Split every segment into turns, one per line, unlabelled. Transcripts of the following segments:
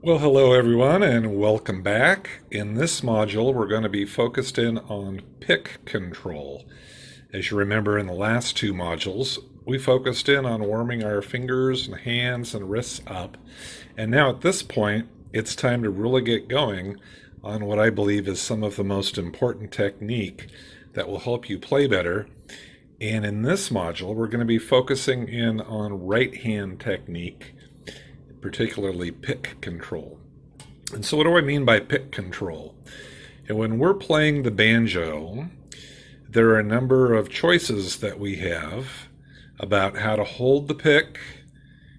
Well, hello everyone, and welcome back. In this module, we're going to be focused in on pick control. As you remember in the last two modules, we focused in on warming our fingers and hands and wrists up. And now at this point, it's time to really get going on what I believe is some of the most important technique that will help you play better. And in this module, we're going to be focusing in on right hand technique, particularly pick control. And so what do I mean by pick control? And when we're playing the banjo, there are a number of choices that we have about how to hold the pick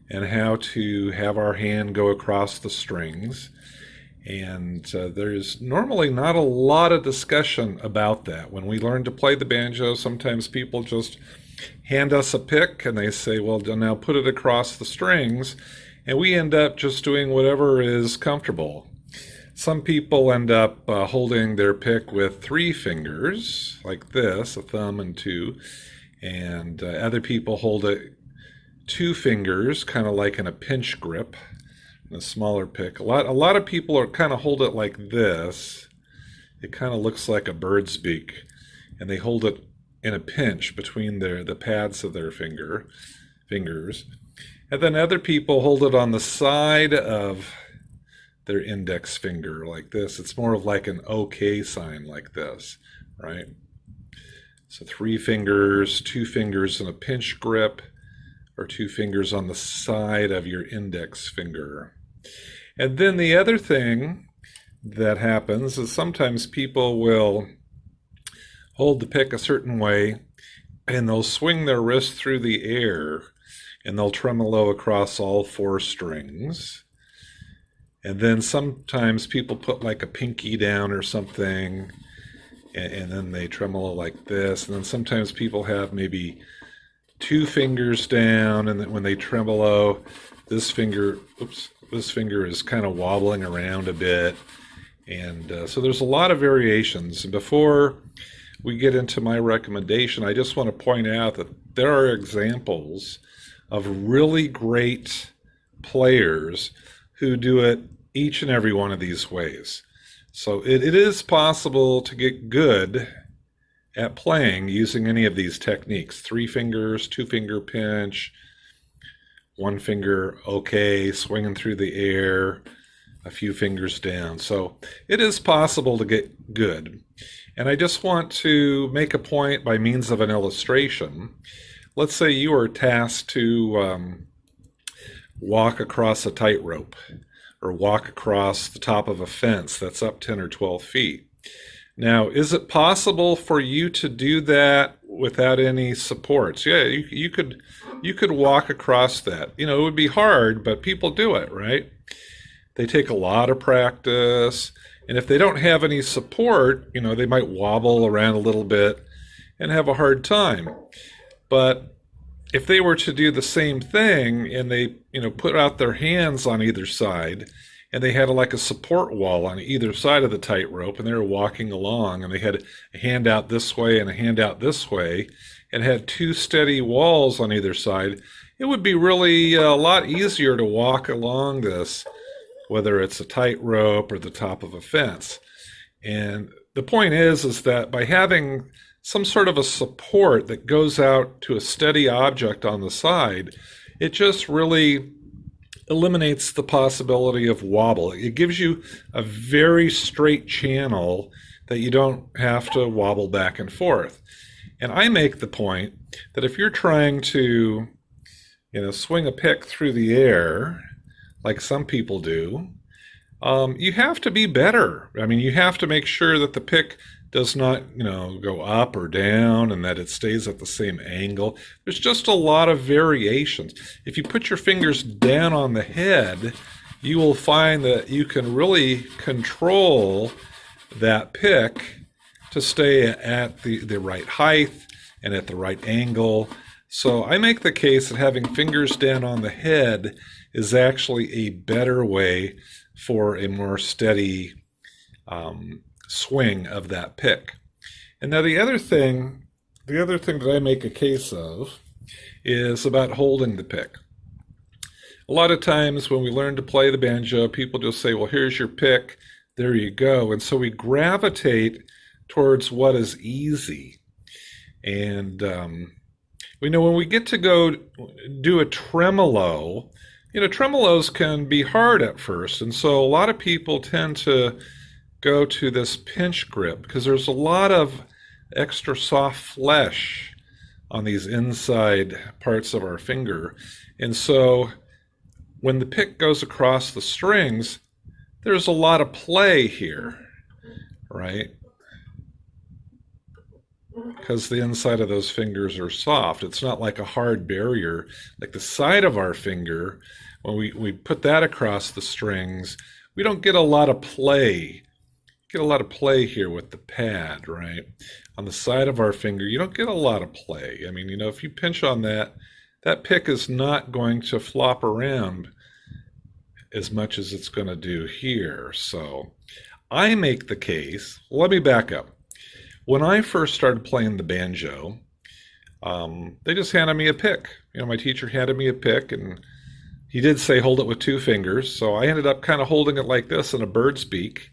and how to have our hand go across the strings. And there's normally not a lot of discussion about that. When we learn to play the banjo, sometimes people just hand us a pick and they say, well, now put it across the strings. And we end up just doing whatever is comfortable. Some people end up holding their pick with three fingers, like this, a thumb and two. And other people hold it two fingers, kind of like in a pinch grip, a smaller pick. A lot of people are kind of hold it like this. It kind of looks like a bird's beak. And they hold it in a pinch between the pads of their fingers. And then other people hold it on the side of their index finger like this. It's more of like an OK sign like this, right? So three fingers, two fingers in a pinch grip, or two fingers on the side of your index finger. And then the other thing that happens is sometimes people will hold the pick a certain way and they'll swing their wrist through the air and they'll tremolo across all four strings. And then sometimes people put like a pinky down or something, and then they tremolo like this. And then sometimes people have maybe two fingers down, and then when they tremolo, this finger is kind of wobbling around a bit. And so there's a lot of variations. And before we get into my recommendation, I just want to point out that there are examples of really great players who do it each and every one of these ways. So it is possible to get good at playing using any of these techniques. Three fingers, two finger pinch, one finger OK, swinging through the air, a few fingers down. So it is possible to get good. And I just want to make a point by means of an illustration. Let's say you are tasked to walk across a tightrope or walk across the top of a fence that's up 10 or 12 feet. Now, is it possible for you to do that without any supports? Yeah, you could walk across that. You know, it would be hard, but people do it, right? They take a lot of practice, and if they don't have any support, you know, they might wobble around a little bit and have a hard time. But if they were to do the same thing and they, you know, put out their hands on either side and they had like a support wall on either side of the tightrope and they were walking along and they had a hand out this way and a hand out this way and had two steady walls on either side, it would be really a lot easier to walk along this, whether it's a tightrope or the top of a fence. And the point is that by having some sort of a support that goes out to a steady object on the side, it just really eliminates the possibility of wobble. It gives you a very straight channel that you don't have to wobble back and forth. And I make the point that if you're trying to, you know, swing a pick through the air, like some people do, you have to be better. I mean, you have to make sure that the pick does not, you know, go up or down and that it stays at the same angle. There's just a lot of variations. If you put your fingers down on the head, you will find that you can really control that pick to stay at the right height and at the right angle. So I make the case that having fingers down on the head is actually a better way for a more steady swing of that pick. And now the other thing that I make a case of is about holding the pick. A lot of times when we learn to play the banjo, people just say, well, here's your pick, there you go. And so we gravitate towards what is easy. And we know when we get to go do a tremolo, tremolos can be hard at first. And so a lot of people tend to go to this pinch grip because there's a lot of extra soft flesh on these inside parts of our finger. And so when the pick goes across the strings, there's a lot of play here, right? Because the inside of those fingers are soft. It's not like a hard barrier. Like the side of our finger, when we put that across the strings, we don't get a lot of play. Get a lot of play here with the pad, right? On the side of our finger, you don't get a lot of play. I mean, if you pinch on that, that pick is not going to flop around as much as it's going to do here. So I make the case, let me back up. When I first started playing the banjo, they just handed me a pick. My teacher handed me a pick, and he did say hold it with 2 fingers. So I ended up kind of holding it like this in a bird's beak.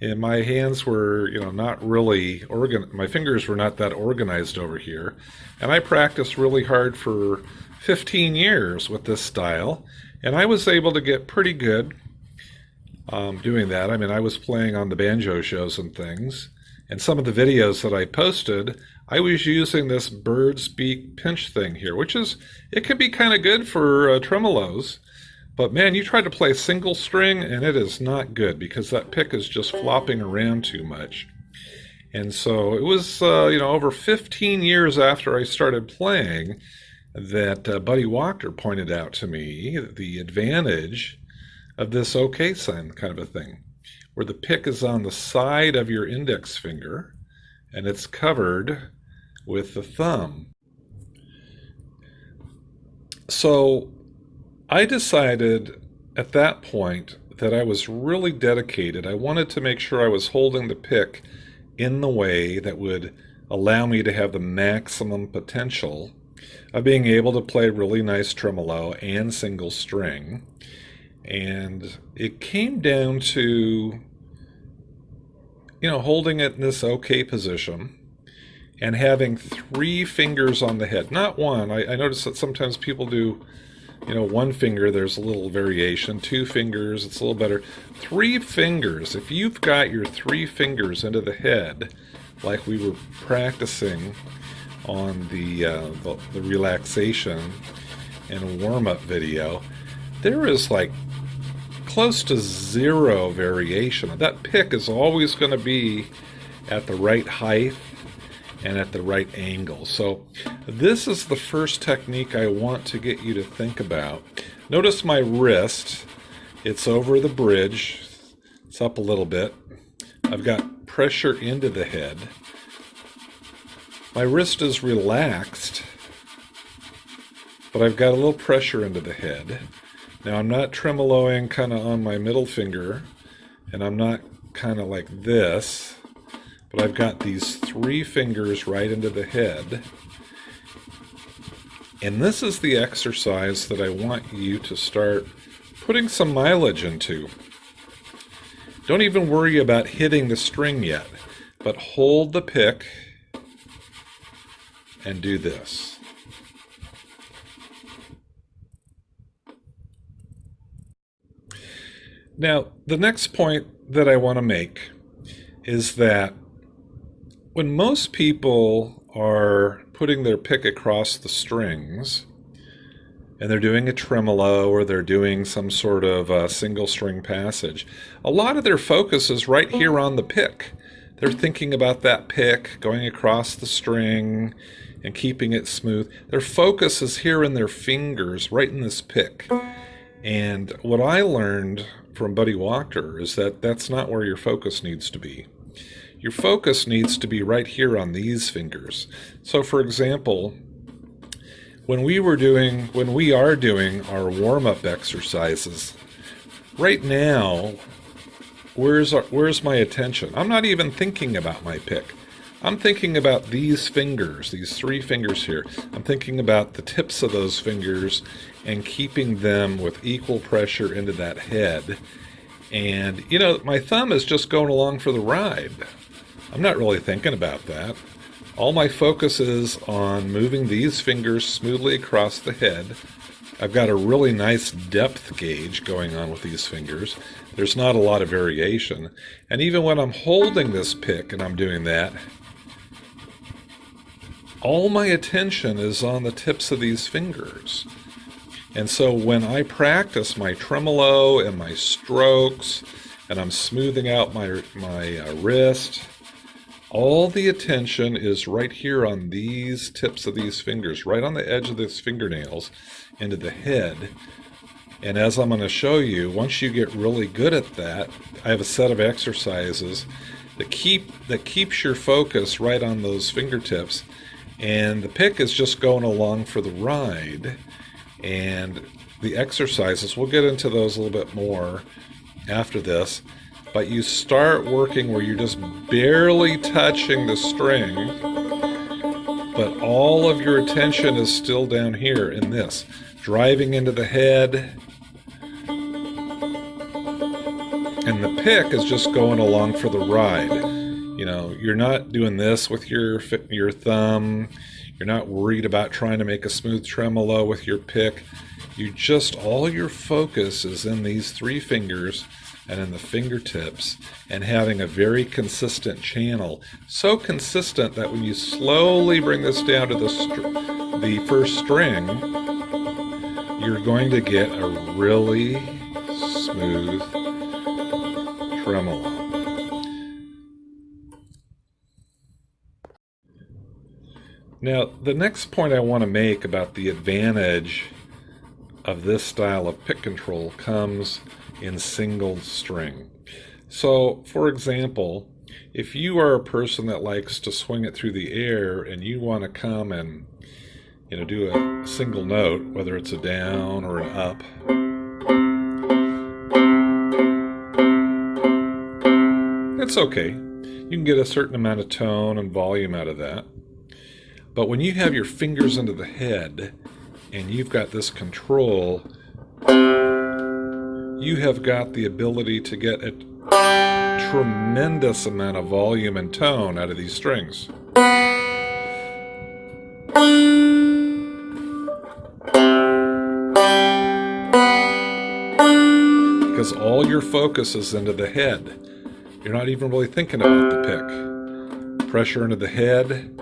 And my hands were, not really my fingers were not that organized over here. And I practiced really hard for 15 years with this style. And I was able to get pretty good doing that. I mean, I was playing on the banjo shows and things. And some of the videos that I posted, I was using this bird's beak pinch thing here, it can be kind of good for tremolos. But man, you try to play single string and it is not good because that pick is just flopping around too much. And so it was, over 15 years after I started playing that Buddy Wachter pointed out to me the advantage of this OK sign kind of a thing, where the pick is on the side of your index finger and it's covered with the thumb. So I decided at that point that I was really dedicated. I wanted to make sure I was holding the pick in the way that would allow me to have the maximum potential of being able to play really nice tremolo and single string. And it came down to, holding it in this OK position and having 3 fingers on the head, not one. I noticed that sometimes people do 1 finger, there's a little variation. 2 fingers, it's a little better. 3 fingers, if you've got your 3 fingers into the head, like we were practicing on the relaxation and warm-up video, there is like close to 0 variation. That pick is always going to be at the right height and at the right angle. So this is the first technique I want to get you to think about. Notice my wrist, it's over the bridge, it's up a little bit. I've got pressure into the head. My wrist is relaxed, but I've got a little pressure into the head. Now I'm not tremoloing kind of on my middle finger, and I'm not kind of like this, but I've got these 3 fingers right into the head. And this is the exercise that I want you to start putting some mileage into. Don't even worry about hitting the string yet, but hold the pick and do this. Now, the next point that I want to make is that when most people are putting their pick across the strings and they're doing a tremolo or they're doing some sort of single string passage, a lot of their focus is right here on the pick. They're thinking about that pick going across the string and keeping it smooth. Their focus is here in their fingers, right in this pick. And what I learned from Buddy Wachter is that that's not where your focus needs to be. Your focus needs to be right here on these fingers. So for example, when we are doing our warm-up exercises, right now, where's my attention? I'm not even thinking about my pick. I'm thinking about these fingers, these three fingers here. I'm thinking about the tips of those fingers and keeping them with equal pressure into that head. And, you know, my thumb is just going along for the ride. I'm not really thinking about that. All my focus is on moving these fingers smoothly across the head. I've got a really nice depth gauge going on with these fingers. There's not a lot of variation. And even when I'm holding this pick and I'm doing that, all my attention is on the tips of these fingers. And so when I practice my tremolo and my strokes, and I'm smoothing out my wrist, all the attention is right here on these tips of these fingers, right on the edge of these fingernails into the head. And as I'm going to show you, once you get really good at that, I have a set of exercises that keeps your focus right on those fingertips. And the pick is just going along for the ride. And the exercises, we'll get into those a little bit more after this. But you start working where you're just barely touching the string, but all of your attention is still down here in this, driving into the head. And the pick is just going along for the ride. You know, you're not doing this with your thumb. You're not worried about trying to make a smooth tremolo with your pick. All your focus is in these three fingers and in the fingertips, and having a very consistent channel. So consistent that when you slowly bring this down to the first string, you're going to get a really smooth tremolo. Now, the next point I want to make about the advantage of this style of pick control comes in single string. So, for example, if you are a person that likes to swing it through the air and you want to come and, you know, do a single note, whether it's a down or an up, it's okay. You can get a certain amount of tone and volume out of that. But when you have your fingers into the head and you've got this control, you have got the ability to get a tremendous amount of volume and tone out of these strings. Because all your focus is into the head. You're not even really thinking about the pick. Pressure into the head.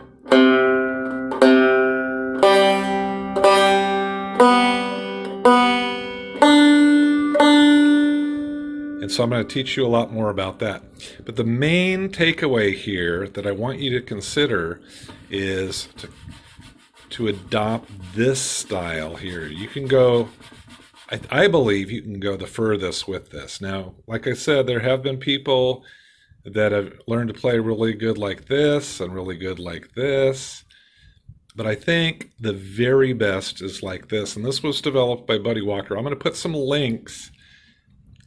So I'm going to teach you a lot more about that. But the main takeaway here that I want you to consider is to adopt this style here. You can go, I believe you can go the furthest with this. Now, like I said, there have been people that have learned to play really good like this and really good like this. But I think the very best is like this. And this was developed by Buddy Walker. I'm going to put some links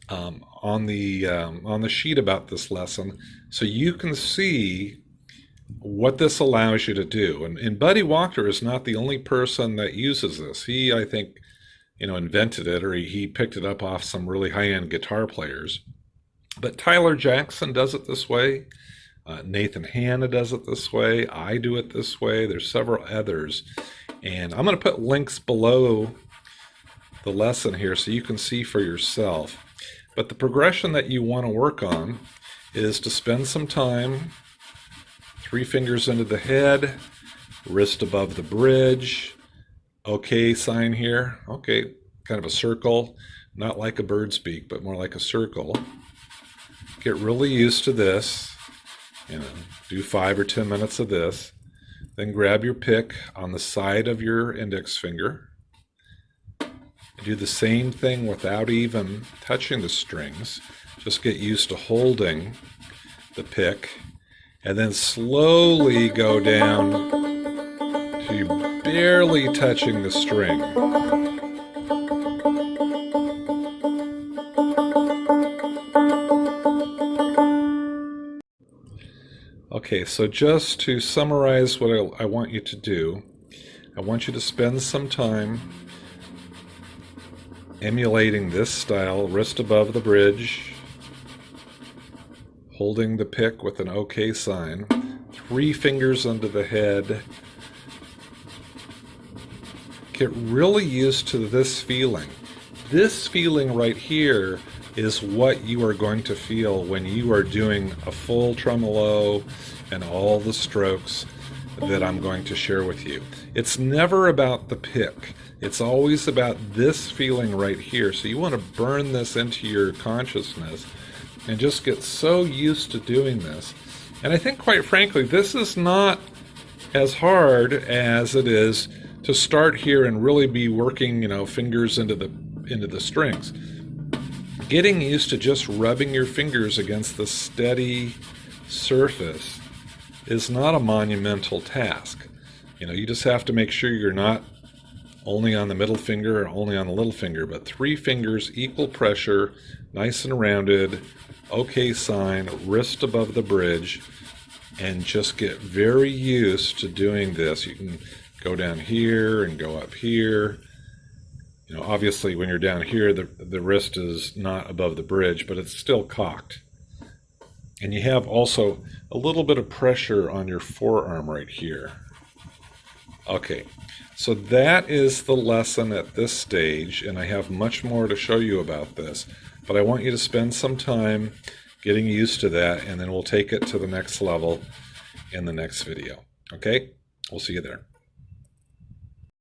on the sheet about this lesson, so you can see what this allows you to do. And Buddy Walker is not the only person that uses this. He, I think, you know, invented it, or he picked it up off some really high-end guitar players. But Tyler Jackson does it this way. Nathan Hanna does it this way. I do it this way. There's several others. And I'm going to put links below the lesson here so you can see for yourself. But the progression that you want to work on is to spend some time, 3 fingers into the head, wrist above the bridge, okay sign here, okay, kind of a circle, not like a bird's beak, but more like a circle. Get really used to this, you know, do 5 or 10 minutes of this, then grab your pick on the side of your index finger. Do the same thing without even touching the strings. Just get used to holding the pick and then slowly go down to you barely touching the string. Okay, Okay, so just to summarize what I want you to do, I want you to spend some time emulating this style, wrist above the bridge, holding the pick with an OK sign, 3 fingers under the head. Get really used to this feeling. This feeling right here is what you are going to feel when you are doing a full tremolo and all the strokes that I'm going to share with you. It's never about the pick. It's always about this feeling right here. So you want to burn this into your consciousness and just get so used to doing this. And I think, quite frankly, this is not as hard as it is to start here and really be working, fingers into the strings. Getting used to just rubbing your fingers against the steady surface is not a monumental task. You just have to make sure you're not only on the middle finger or only on the little finger, but 3 fingers, equal pressure, nice and rounded, OK sign, wrist above the bridge, and just get very used to doing this. You can go down here and go up here. Obviously when you're down here, the wrist is not above the bridge, but it's still cocked. And you have also a little bit of pressure on your forearm right here. Okay, so that is the lesson at this stage, and I have much more to show you about this, but I want you to spend some time getting used to that, and then we'll take it to the next level in the next video. Okay, we'll see you there.